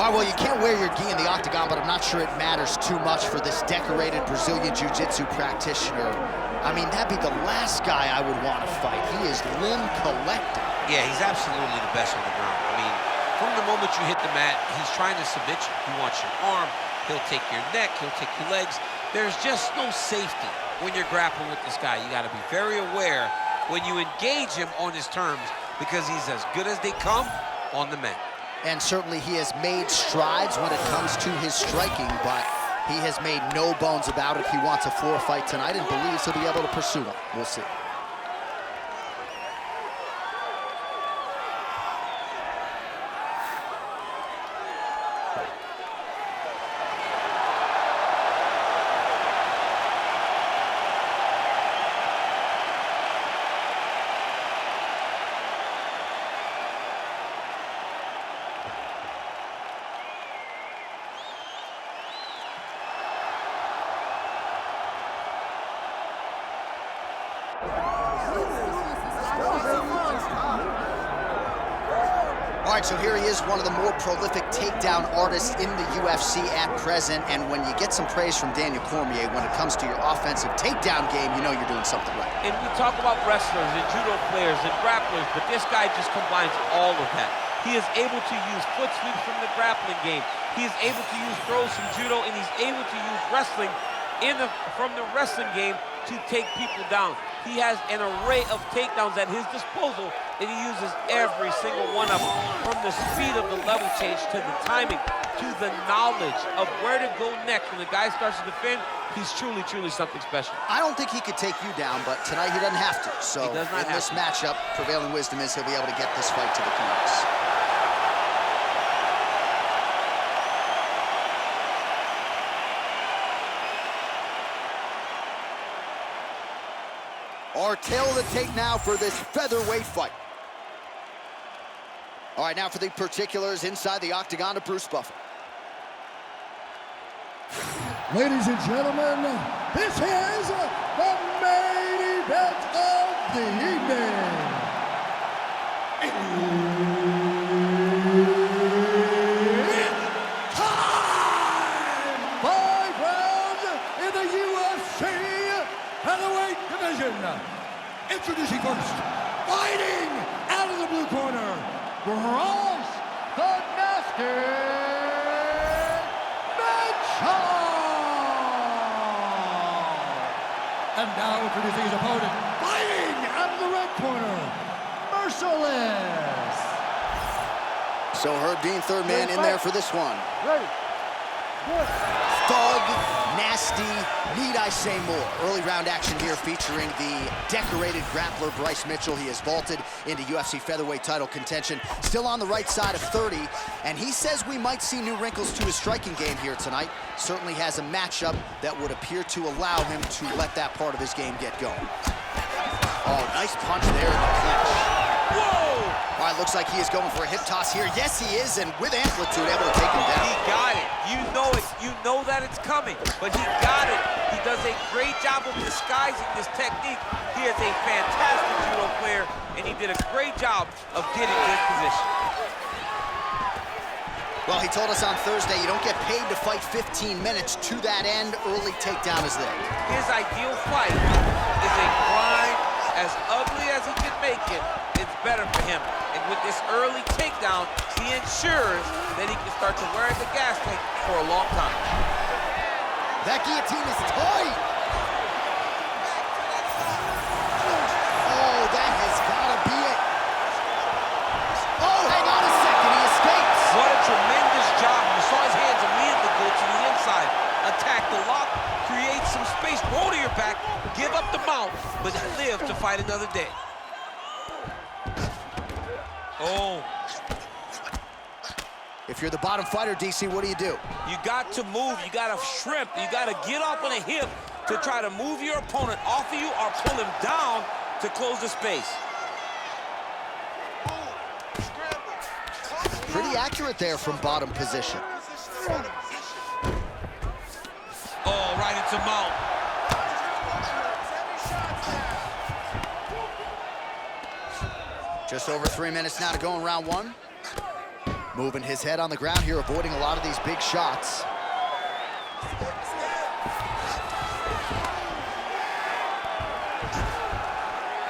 All right, well, you can't wear your gi in the octagon, but I'm not sure it matters too much for this decorated Brazilian Jiu-Jitsu practitioner. I mean, that'd be the last guy I would want to fight. He is limb collecting. Yeah, he's absolutely the best on the ground. I mean, from the moment you hit the mat, he's trying to submit you. He wants your arm, he'll take your neck, he'll take your legs. There's just no safety when you're grappling with this guy. You got to be very aware when you engage him on his terms, because he's as good as they come on the mat. And certainly he has made strides when it comes to his striking, but he has made no bones about it. He wants a floor fight tonight and believes he'll be able to pursue one. We'll see. All right, so here he is, one of the more prolific takedown artists in the UFC at present. And when you get some praise from Daniel Cormier when it comes to your offensive takedown game, you know you're doing something right. And we talk about wrestlers and judo players and grapplers, but this guy just combines all of that. He is able to use foot sweeps from the grappling game. He is able to use throws from judo, and he's able to use wrestling from the wrestling game to take people down. He has an array of takedowns at his disposal, and he uses every single one of them. From the speed of the level change, to the timing, to the knowledge of where to go next. When the guy starts to defend, he's truly, truly something special. I don't think he could take you down, but tonight he doesn't have to. So in this matchup, prevailing wisdom is he'll be able to get this fight to the canvas. Our tale of the tape now for this featherweight fight. All right, now for the particulars inside the octagon of Bruce Buffer. Ladies and gentlemen, this is the main event of the evening. It's time! 5 rounds in the UFC featherweight division. Introducing first, fighting out of the blue corner, Bryce the Nasty Mitchell! And now introducing his opponent, fighting out of the red corner, Merciless! So Herb Dean, third man in there for this one. Ready. Thug, nasty, need I say more? Early round action here featuring the decorated grappler Bryce Mitchell. He has vaulted into UFC featherweight title contention. Still on the right side of 30, and he says we might see new wrinkles to his striking game here tonight. Certainly has a matchup that would appear to allow him to let that part of his game get going. Oh, nice punch there in the clinch. Whoa! All right, looks like he is going for a hip toss here. Yes, he is, and with amplitude, able to take him down. He got it. You know it. You know that it's coming, but he got it. He does a great job of disguising this technique. He is a fantastic judo player, and he did a great job of getting this position. Well, he told us on Thursday you don't get paid to fight 15 minutes. To that end, early takedown is there. His ideal fight is a grind as ugly as he can make it. It's better for him. And with this early takedown, he ensures that he can start to wear the gas tank for a long time. That guillotine is tight. Oh, that has got to be it. Oh, hang on a second, he escapes. What a tremendous job. You saw his hands immediately go to the inside. Attack the lock, create some space, roll to your back, give up the mount, but live to fight another day. Oh. If you're the bottom fighter, DC, what do? You got to move, you got to shrimp, you got to get off on a hip to try to move your opponent off of you or pull him down to close the space. Pretty accurate there from bottom position. Oh, right into mount. Just over 3 minutes now to go in round one. Moving his head on the ground here, avoiding a lot of these big shots.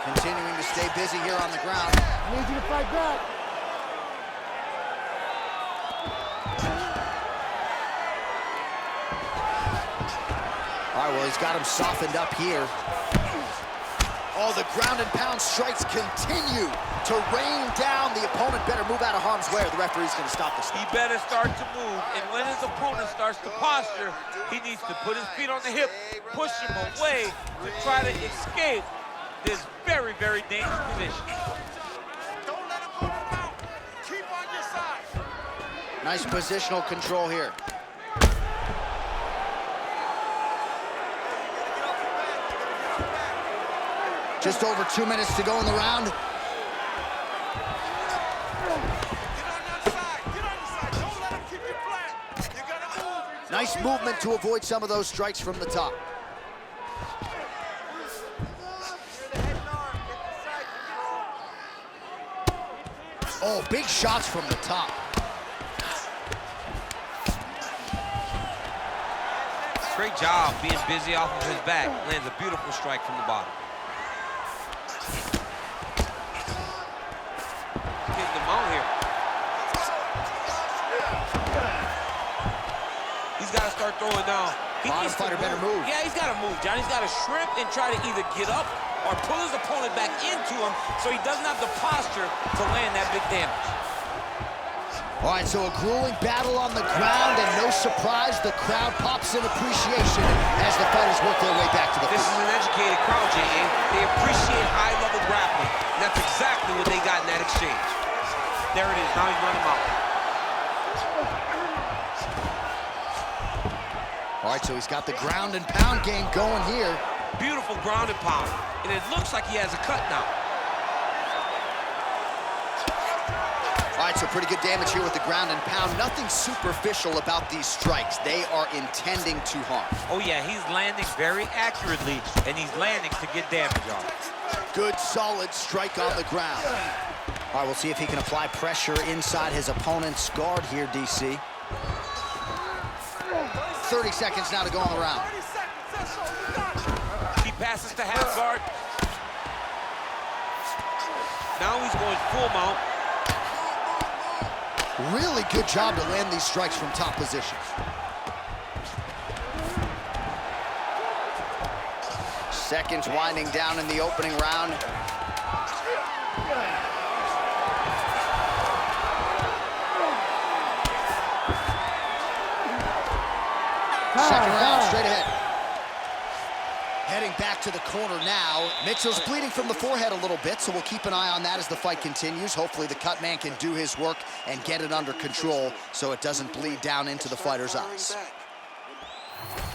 Continuing to stay busy here on the ground. I need you to fight back. All right, well, he's got him softened up here. Oh, the ground and pound strikes continue to rain down. The opponent better move out of harm's way or the referee's gonna stop this. He better start to move, and when his opponent starts to posture, he needs to put his feet on the hip, push him away to try to escape this very, very dangerous position. Don't let him put him out. Keep on your side. Nice positional control here. Just over 2 minutes to go in the round. Get on your side. Get on your side. Don't let him keep you flat. You gotta move. Nice movement to avoid some of those strikes from the top. Oh, big shots from the top. Great job being busy off of his back. Lands a beautiful strike from the bottom. Getting them out here. He's got to start throwing down. Bottom fighter better move. Yeah, he's got to move, John. He's got to shrimp and try to either get up or pull his opponent back into him so he doesn't have the posture to land that big damage. All right, so a grueling battle on the ground, and no surprise, the crowd pops in appreciation as the fighters work their way back to the This field. is an educated crowd, J.A. They appreciate high-level grappling. And that's exactly what they got in that exchange. There it is. Now he's running him out. All right, so he's got the ground and pound game going here. Beautiful ground and pound. And it looks like he has a cut now. All right, so pretty good damage here with the ground and pound. Nothing superficial about these strikes. They are intending to harm. Oh, yeah, he's landing very accurately, and he's landing to get damage on. Good, solid strike on the ground. All right, we'll see if he can apply pressure inside his opponent's guard here, DC. 30 seconds now to go on the round. 30 seconds. That's all you got. He passes to half guard. Now he's going full mount. Really good job to land these strikes from top positions. Seconds winding down in the opening round. Second round, straight ahead. Heading back to the corner now. Mitchell's bleeding from the forehead a little bit, so we'll keep an eye on that as the fight continues. Hopefully the cut man can do his work and get it under control so it doesn't bleed down into the fighter's eyes.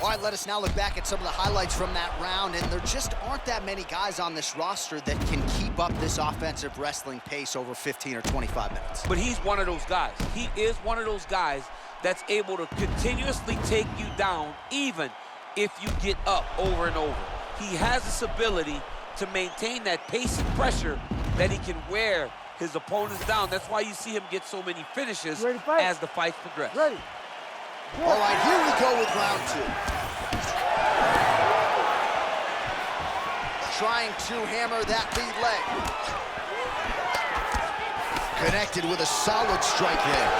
All right, let us now look back at some of the highlights from that round, and there just aren't that many guys on this roster that can keep up this offensive wrestling pace over 15 or 25 minutes. But he's one of those guys. He is one of those guys that's able to continuously take you down even if you get up over and over. He has this ability to maintain that pace and pressure that he can wear his opponents down. That's why you see him get so many finishes as the fights progress. Ready. All right, here we go with round two. Trying to hammer that lead leg. Connected with a solid strike there.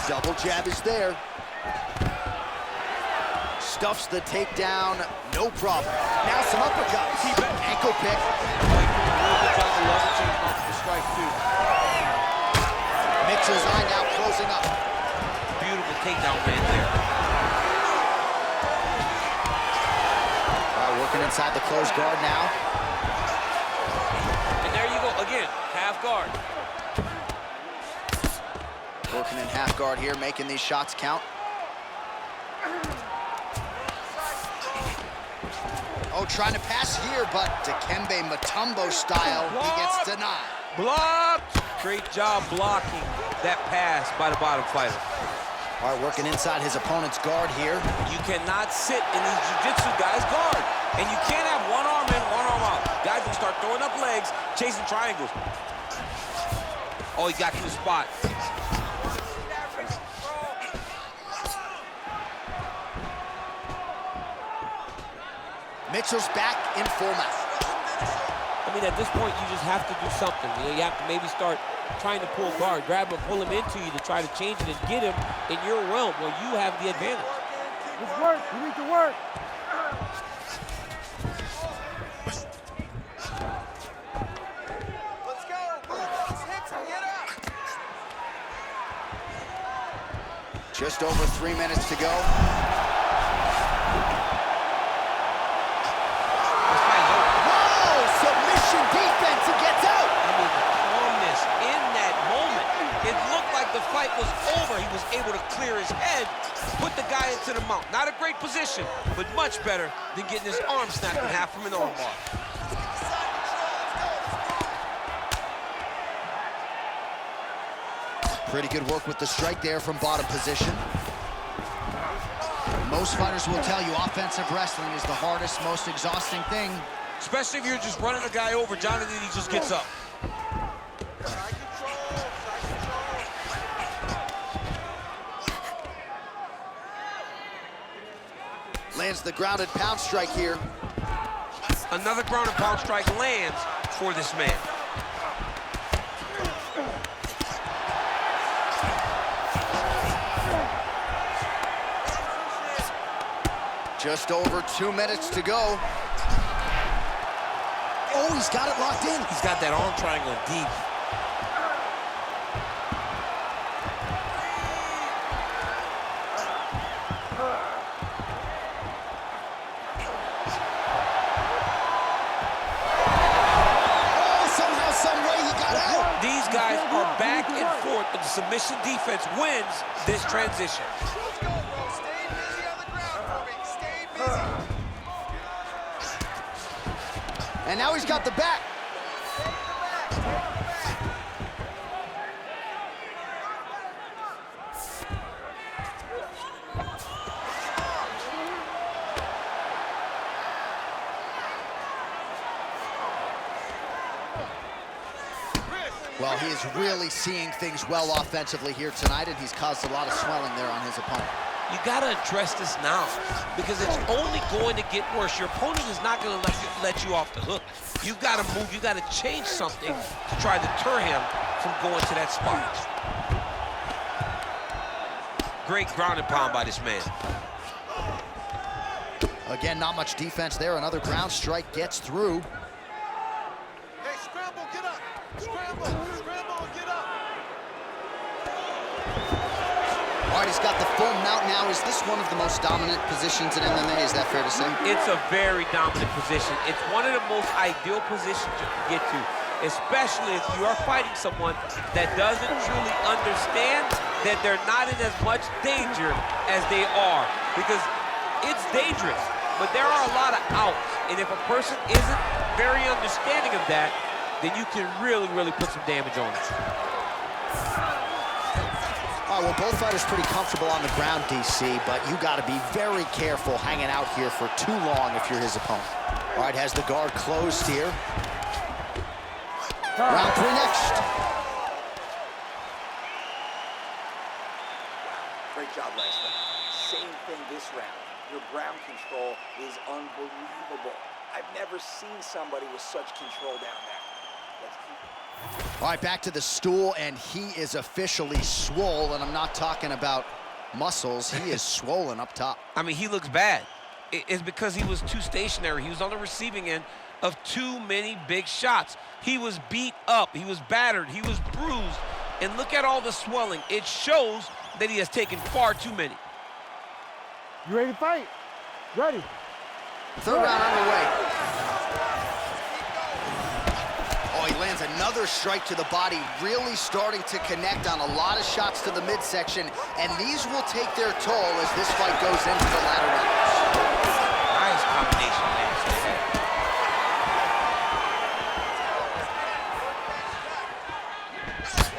Double jab is there. Stuffs the takedown, no problem. Now some uppercuts. Ankle pick. Mitchell's eye now closing up. Beautiful takedown land there. All right, working inside the closed guard now. And there you go, again, half guard. Working in half guard here, making these shots count. Oh, trying to pass here, but Dikembe Mutombo style, he gets denied. Blocked! Great job blocking that pass by the bottom fighter. All right, working inside his opponent's guard here. You cannot sit in these jiu-jitsu guys' guard. And you can't have one arm Guys will start throwing up legs, chasing triangles. Oh, he got to the spot. Mitchell's back in format. I mean, at this point, you just have to do something. You know, you have to maybe start trying to pull guard, grab him, pull him into you to try to change it and get him in your realm where you have the advantage. Let's work. We need to work. Let's go. Move. Hit him. Get up. Just over 3 minutes to go. Defense, he gets out. I mean, the calmness in that moment. It looked like the fight was over. He was able to clear his head, put the guy into the mount. Not a great position, but much better than getting his arm snapped in half from an armbar. Pretty good work with the strike there from bottom position. Most fighters will tell you offensive wrestling is the hardest, most exhausting thing. Especially if you're just running a guy over, Jonathan, he just gets up. Lands the grounded pound strike here. Another ground and pound strike lands for this man. Just over 2 minutes to go. Oh, he's got it locked in. He's got that arm triangle deep. Oh, somehow, some way he got out. These guys are back and forth, but the submission defense wins this transition. Let's go, bro. Stay busy on the ground for me. Stay busy. And now he's got the back. Well, he is really seeing things well offensively here tonight, and he's caused a lot of swelling there on his opponent. You gotta address this now, because it's only going to get worse. Your opponent is not gonna let you off the hook. You gotta move, you gotta change something to try to deter him from going to that spot. Great ground and pound by this man. Again, not much defense there. Another ground strike gets through. Hey, scramble, get up. Scramble, scramble, and get up. All right, he's got the full mount now. Is this one of the most dominant positions in MMA? Is that fair to say? It's a very dominant position. It's one of the most ideal positions you can get to, especially if you are fighting someone that doesn't truly understand that they're not in as much danger as they are, because it's dangerous, but there are a lot of outs, and if a person isn't very understanding of that, then you can really, really put some damage on it. All right, well, both fighters pretty comfortable on the ground, DC, but you got to be very careful hanging out here for too long if you're his opponent. All right, has the guard closed here. Round 3 next. Great job last round. Same thing this round. Your ground control is unbelievable. I've never seen somebody with such control down there. Let's keep it. All right, back to the stool, and he is officially swole, and I'm not talking about muscles. He is swollen up top. I mean, he looks bad. It's because he was too stationary. He was on the receiving end of too many big shots. He was beat up, he was battered, he was bruised, and look at all the swelling. It shows that he has taken far too many. You ready to fight? Ready. Third round underway. Oh, he lands another strike to the body, really starting to connect on a lot of shots to the midsection, and these will take their toll as this fight goes into the latter rounds. Nice combination, man.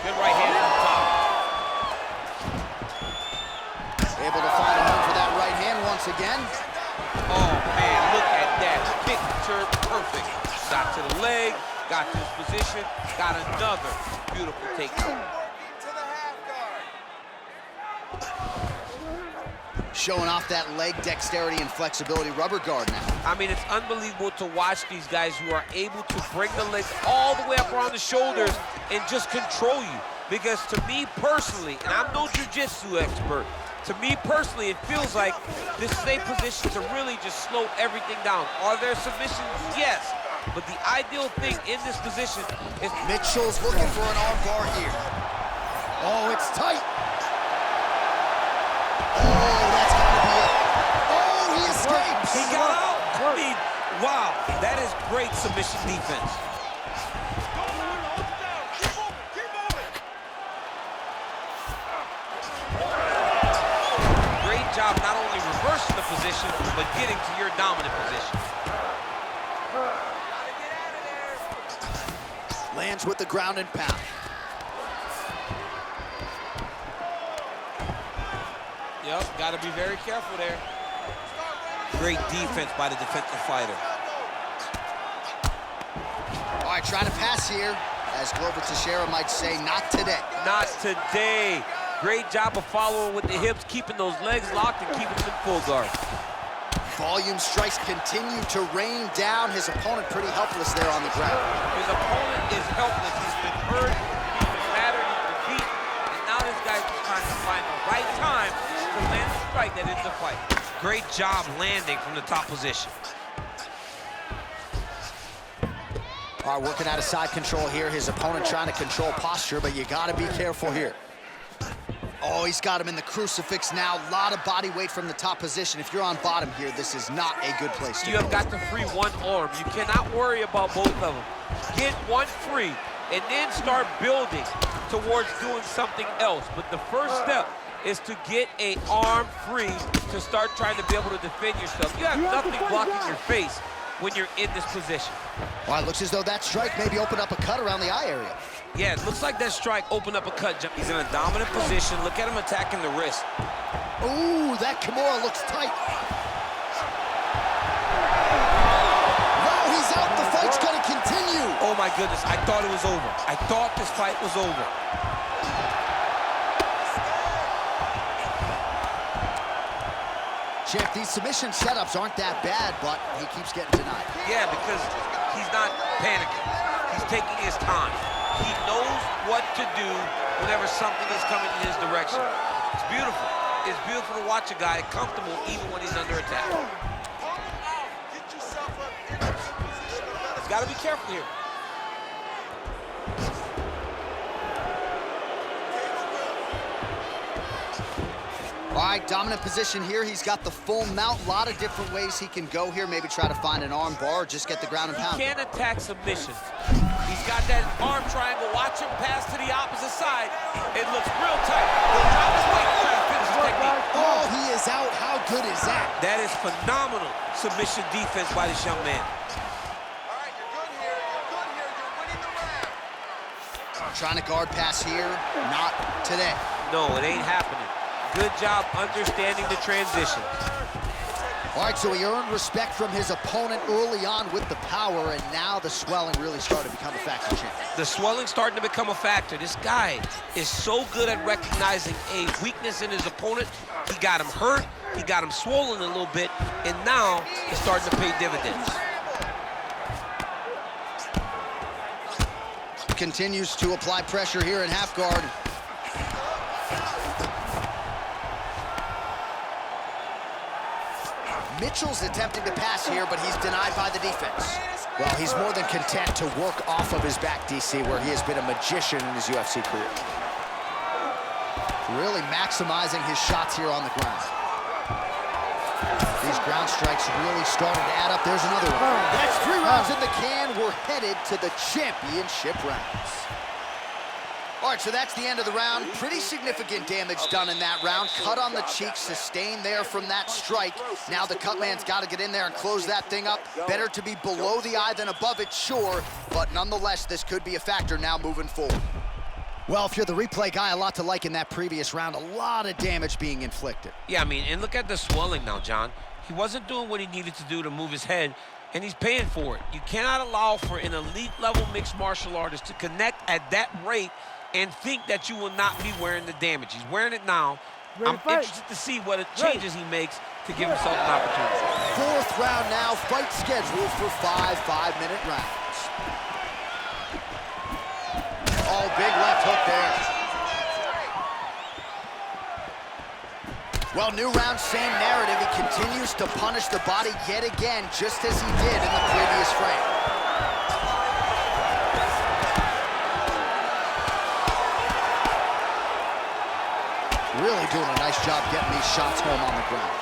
Good right hand from top. Able to find a home for that right hand once again. Oh, man, look at that. Picture perfect. Shot to the got to his position, got another beautiful takedown. To the half guard. Showing off that leg dexterity and flexibility. Rubber guard now. I mean, it's unbelievable to watch these guys who are able to bring the legs all the way up around the shoulders and just control you. Because to me personally, and I'm no jiu-jitsu expert, to me personally, it feels like this is a position to really just slow everything down. Are there submissions? Yes. But the ideal thing in this position is... Mitchell's looking for an arm bar here. Oh, it's tight. Oh, that's gotta be it. Oh, he escapes. He got out. I mean, wow. That is great submission defense. Great job not only reversing the position, but getting to your dominant position. Lands with the ground and pound. Yep, got to be very careful there. Great defense by the defensive fighter. All right, trying to pass here. As Glover Teixeira might say, not today. Not today. Great job of following with the hips, keeping those legs locked and keeping them in full guard. Volume strikes continue to rain down. His opponent pretty helpless there on the ground. His opponent is helpless. He's been hurt, he's been battered, he's been beat, and now this guy's just trying to find the right time to land the strike that ends the fight. Great job landing from the top position. All right, working out of side control here. His opponent trying to control posture, but you got to be careful here. Oh, he's got him in the crucifix now. A lot of body weight from the top position. If you're on bottom here, this is not a good place to You go. have got to free one arm. You cannot worry about both of them. Get one free, and then start building towards doing something else. But the first step is to get an arm free to start trying to be able to defend yourself. You have nothing blocking your face when you're in this position. All right, looks as though that strike maybe opened up a cut around the eye area. Yeah, it looks like that strike opened up a cut. He's in a dominant position. Look at him attacking the wrist. Ooh, that Kimura looks tight. Wow, he's out. The fight's gonna continue. Oh my goodness, I thought it was over. I thought this fight was over. Champ, these submission setups aren't that bad, but he keeps getting denied. Yeah, because he's not panicking. He's taking his time. He knows what to do whenever something is coming in his direction. It's beautiful. It's beautiful to watch a guy comfortable even when he's under attack. Get yourself up in a position. He's got to be careful here. All right, dominant position here. He's got the full mount. A lot of different ways he can go here. Maybe try to find an arm bar or just get the ground and pound. He can't attack submissions. He's got that arm triangle. Watch him pass to the opposite side. It looks real tight. He'll drop his weight to try to finish his technique. Oh, he is out. How good is that? That is phenomenal submission defense by this young man. All right, you're good here. You're good here. You're winning the round. Trying to guard pass here. Not today. No, it ain't happening. Good job understanding the transition. All right, so he earned respect from his opponent early on with the power, and now the swelling really started to become a factor, champ. The swelling's starting to become a factor. This guy is so good at recognizing a weakness in his opponent. He got him hurt, he got him swollen a little bit, and now it's starting to pay dividends. Continues to apply pressure here in half guard. Mitchell's attempting to pass here, but he's denied by the defense. Well, he's more than content to work off of his back, DC, where he has been a magician in his UFC career. Really maximizing his shots here on the ground. These ground strikes really starting to add up. There's another one. That's 3 rounds in the can. We're headed to the championship rounds. All right, so that's the end of the round. Pretty significant damage done in that round. Cut on the cheek, sustained there from that strike. Now the cut man's got to get in there and close that thing up. Better to be below the eye than above it, sure, but nonetheless, this could be a factor now moving forward. Well, if you're the replay guy, a lot to like in that previous round. A lot of damage being inflicted. Yeah, I mean, and look at the swelling now, John. He wasn't doing what he needed to do to move his head, and he's paying for it. You cannot allow for an elite-level mixed martial artist to connect at that rate and think that you will not be wearing the damage. He's wearing it now. I'm interested to see what changes he makes to give himself an opportunity. Fourth round now, fight scheduled for 5 5-minute rounds. Oh, big left hook there. Well, new round, same narrative. He continues to punish the body yet again, just as he did in the previous frame. Really doing a nice job getting these shots home on the ground.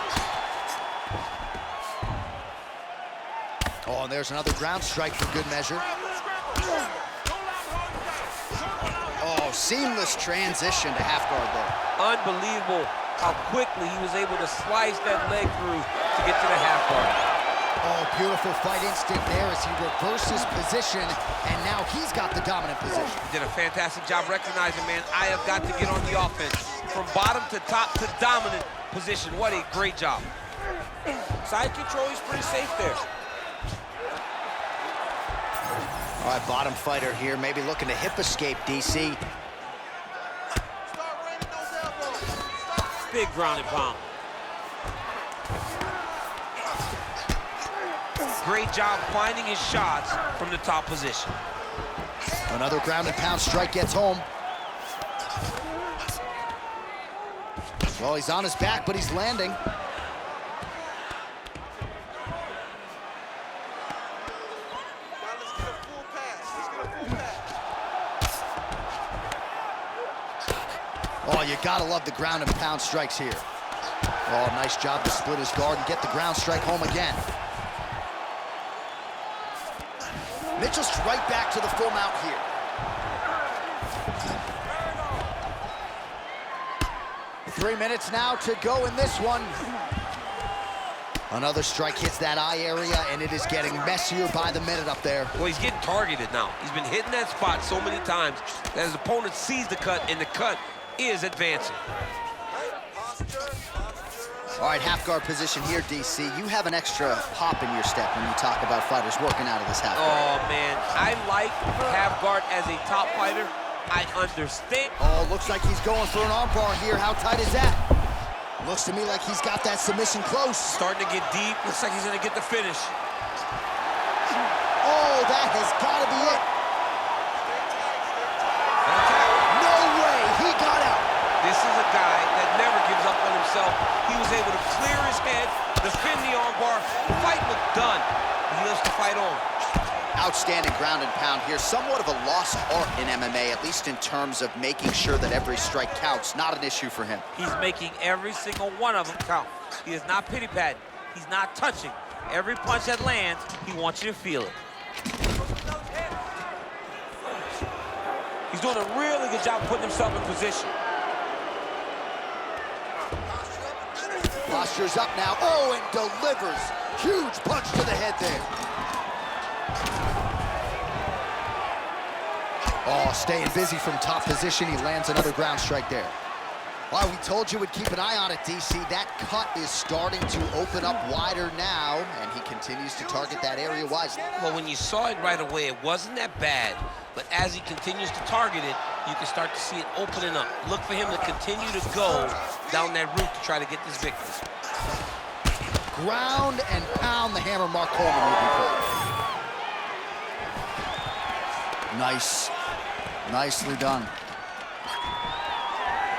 Oh, and there's another ground strike for good measure. Oh, seamless transition to half guard there. Unbelievable how quickly he was able to slice that leg through to get to the half guard. Oh, beautiful fight instinct there as he reverses position, and now he's got the dominant position. He did a fantastic job recognizing, man, I have got to get on the offense. From bottom to top to dominant position. What a great job. Side control, he's pretty safe there. All right, bottom fighter here, maybe looking to hip escape, DC. Big ground and pound. Great job finding his shots from the top position. Another ground and pound strike gets home. Well, he's on his back, but he's landing. Oh, you gotta love the ground and pound strikes here. Oh, nice job to split his guard and get the ground strike home again. Mitchell's right back to the full mount here. Three minutes now to go in this one. Another strike hits that eye area, and it is getting messier by the minute up there. Well, he's getting targeted now. He's been hitting that spot so many times that his opponent sees the cut, and the cut is advancing. All right, half guard position here, DC. You have an extra hop in your step when you talk about fighters working out of this half guard. Oh, man. I like half guard as a top fighter. I understand. Oh, looks like he's going for an armbar here. How tight is that? Looks to me like he's got that submission close. Starting to get deep. Looks like he's going to get the finish. Oh, that has got to be it. No way. He got out. This is a guy that never gives up on himself. He was able to clear his head, defend the armbar. The fight looked done. He lives to fight on. Outstanding ground and pound here. Somewhat of a lost art in MMA, at least in terms of making sure that every strike counts. Not an issue for him. He's making every single one of them count. He is not pity-patting. He's not touching. Every punch that lands, he wants you to feel it. He's doing a really good job of putting himself in position. Posture's up now. Oh, and delivers. Huge punch to the head there. Oh, staying busy from top position. He lands another ground strike there. Wow, we told you we'd keep an eye on it, DC. That cut is starting to open up wider now, and he continues to target that area wisely. Well, when you saw it right away, it wasn't that bad. But as he continues to target it, you can start to see it opening up. Look for him to continue to go down that route to try to get this victory. Ground and pound, the hammer Mark Coleman will be put. Nice. Nicely done.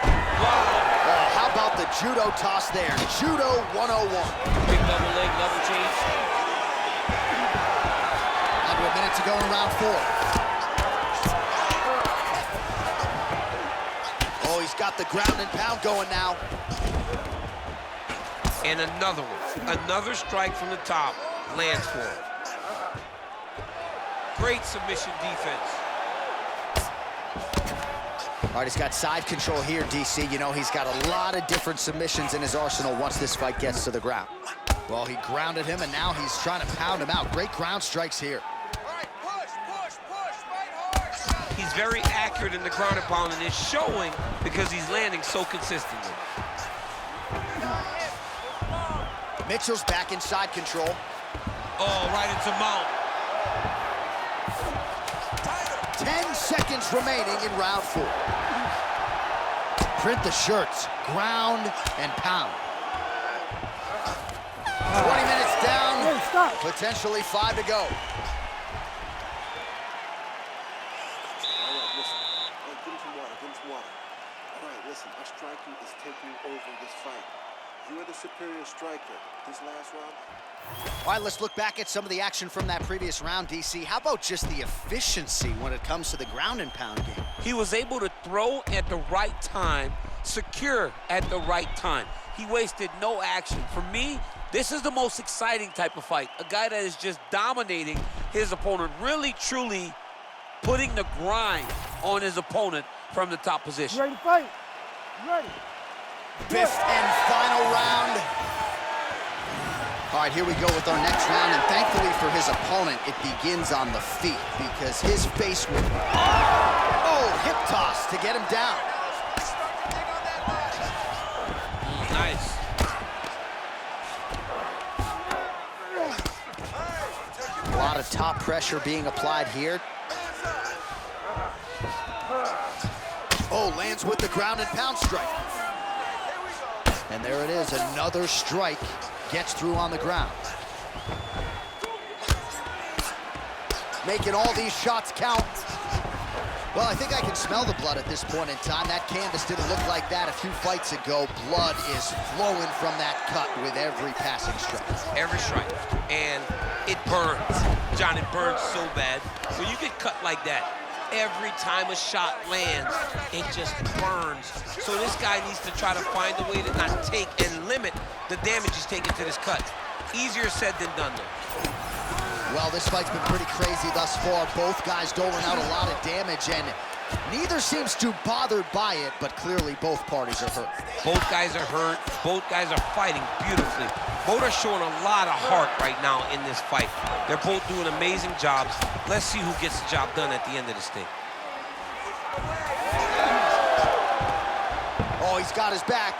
Oh, how about the judo toss there? Judo 101. Big double leg, level change. Under a minute to go in round 4. Oh, he's got the ground and pound going now. And another one. Another strike from the top lands for him. Great submission defense. All right, he's got side control here, DC. You know, he's got a lot of different submissions in his arsenal once this fight gets to the ground. Well, he grounded him, and now he's trying to pound him out. Great ground strikes here. He's very accurate in the ground and pound, and it's showing because he's landing so consistently. Mitchell's back in side control. Oh, right into mount. 10 seconds remaining in round 4. Print the shirts, ground and pound. 20 minutes down, potentially 5 to go. All right, listen. Hey, give him some water, give him some water. All right, listen, our striking is taking over this fight. You are the superior striker this last round. All right, let's look back at some of the action from that previous round, DC. How about just the efficiency when it comes to the ground and pound game? He was able to throw at the right time, secure at the right time. He wasted no action. For me, this is the most exciting type of fight. A guy that is just dominating his opponent, really, truly putting the grind on his opponent from the top position. You ready to fight? You ready? Fifth and final round. All right, here we go with our next round, and thankfully for his opponent, it begins on the feet because his face will... Oh, hip toss to get him down. Nice. A lot of top pressure being applied here. Oh, lands with the ground and pound strike. And there it is, another strike. Gets through on the ground. Making all these shots count. Well, I think I can smell the blood at this point in time. That canvas didn't look like that a few fights ago. Blood is flowing from that cut with every passing strike. Every strike. And it burns. John, it burns so bad. When you get cut like that, every time a shot lands, it just burns. So this guy needs to try to find a way to not take and limit the damage he's taken to this cut. Easier said than done, though. Well, this fight's been pretty crazy thus far. Both guys doling out a lot of damage, and neither seems too bothered by it, but clearly both parties are hurt. Both guys are hurt. Both guys are fighting beautifully. Both are showing a lot of heart right now in this fight. They're both doing amazing jobs. Let's see who gets the job done at the end of this thing. Oh, he's got his back.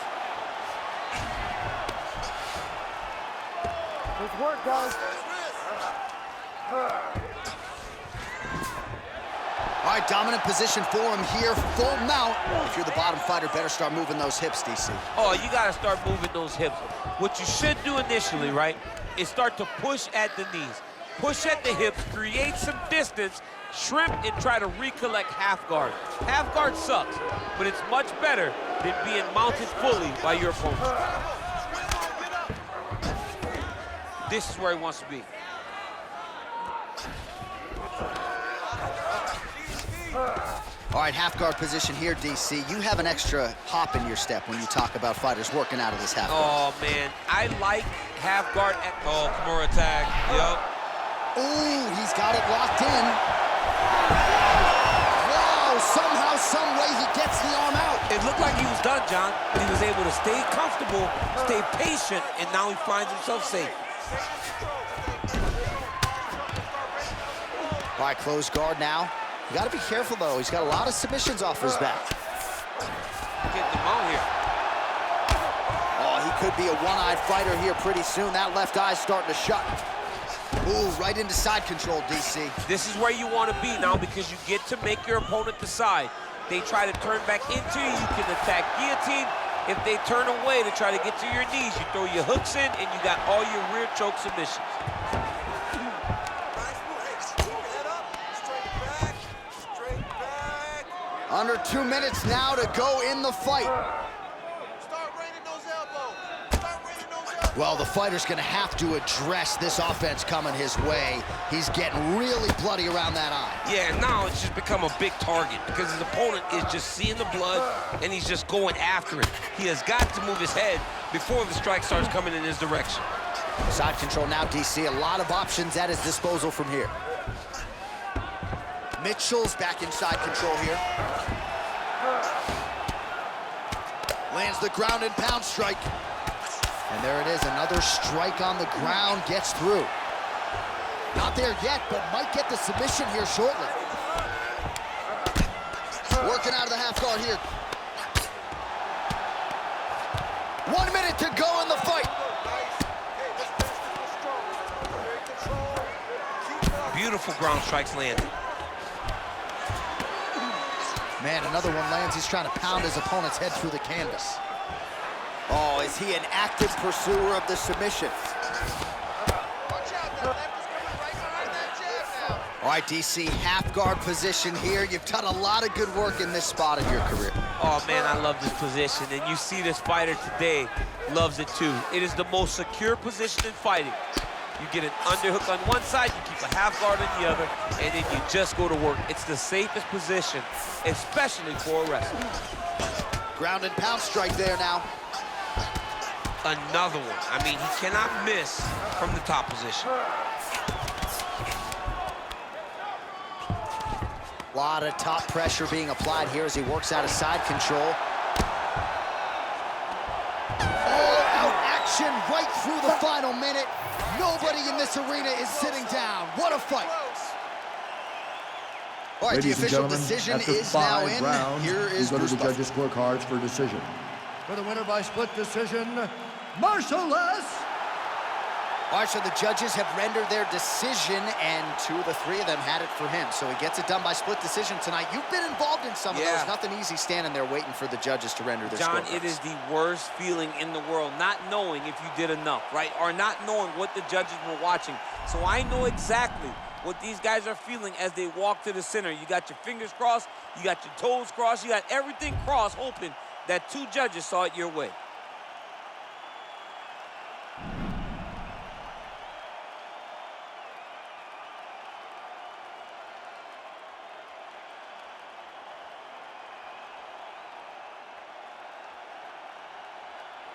Good work, guys. All right, dominant position for him here, full mount. If you're the bottom fighter, better start moving those hips, DC. Oh, you got to start moving those hips. What you should do initially, right, is start to push at the knees. Push at the hips, create some distance, shrimp, and try to recollect half guard. Half guard sucks, but it's much better than being mounted fully by your opponent. This is where he wants to be. All right, half guard position here, DC. You have an extra hop in your step when you talk about fighters working out of this half guard. Oh, man, I like half guard at... Oh, Kimura attack, yep. Ooh, he's got it locked in. Wow, somehow, some way he gets the arm out. It looked like he was done, John, but he was able to stay comfortable, stay patient, and now he finds himself safe. All right, closed guard now. You got to be careful, though. He's got a lot of submissions off his back. Getting them out here. Oh, he could be a one-eyed fighter here pretty soon. That left eye's starting to shut. Ooh, right into side control, DC. This is where you want to be now because you get to make your opponent decide. They try to turn back into you, you can attack guillotine. If they turn away to try to get to your knees, you throw your hooks in and you got all your rear choke submissions. Under 2 minutes now to go in the fight. Start raining those elbows. Start raining those elbows. Well, the fighter's gonna have to address this offense coming his way. He's getting really bloody around that eye. Yeah, now it's just become a big target because his opponent is just seeing the blood and he's just going after it. He has got to move his head before the strike starts coming in his direction. Side control now, DC. A lot of options at his disposal from here. Mitchell's back in side control here. Lands the ground and pound strike. And there it is, another strike on the ground, gets through. Not there yet, but might get the submission here shortly. Working out of the half guard here. 1 minute to go in the fight. Beautiful ground strikes landed. Man, another one lands. He's trying to pound his opponent's head through the canvas. Oh, is he an active pursuer of the submission? All right, DC, half guard position here. You've done a lot of good work in this spot in your career. Oh, man, I love this position. And you see this fighter today loves it, too. It is the most secure position in fighting. You get an underhook on one side, you keep a half guard on the other, and then you just go to work. It's the safest position, especially for a wrestler. Ground and pound strike there now. Another one. I mean, he cannot miss from the top position. A lot of top pressure being applied here as he works out of side control. All-out action right through the final minute. Nobody in this arena is sitting down. What a fight. All right, Ladies the official decision is now in. Here is go to the Bruce judges' scorecards for decision. For the winner by split decision, merciless. All right, so the judges have rendered their decision, and 2 of the 3 of them had it for him. So he gets it done by split decision tonight. You've been involved in some of those. Nothing easy standing there waiting for the judges to render their John, scorecards. it is the worst feeling in the world, not knowing if you did enough, right? Or not knowing what the judges were watching. So I know exactly what these guys are feeling as they walk to the center. You got your fingers crossed, you got your toes crossed, you got everything crossed, hoping that 2 judges saw it your way.